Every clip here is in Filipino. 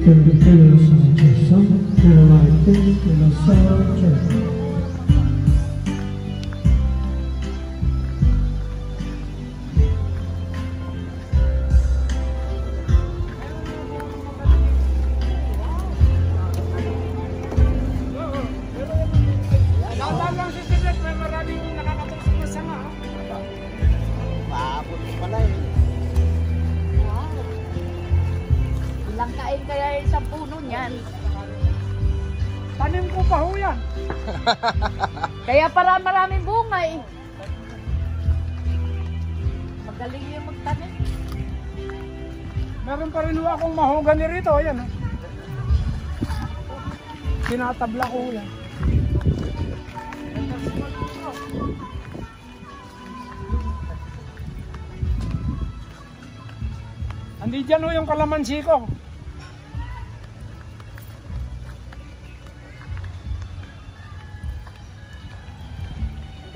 From the fields of Jason, till I think in a soul Ilang kain kaya isang puno niyan? Tanim ko pa ho yan. Kaya para maraming bunga eh. Magaling yung magtanim. Meron pa rin ho akong mahogany rito. Ayan. Tinatabla ko yan. Andi dyan ho yung kalamansi ko.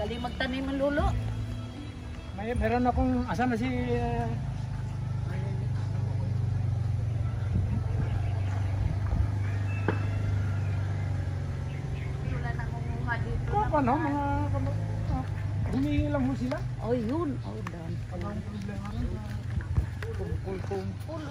Magaling magtanim ang lulo. Meron akong, asan na si... Wala na kumuha dito. Ano, mga... humingi lang ho sila. Oh, yun. Oh, doon. Walang problema rin. Kumpul-kumpul.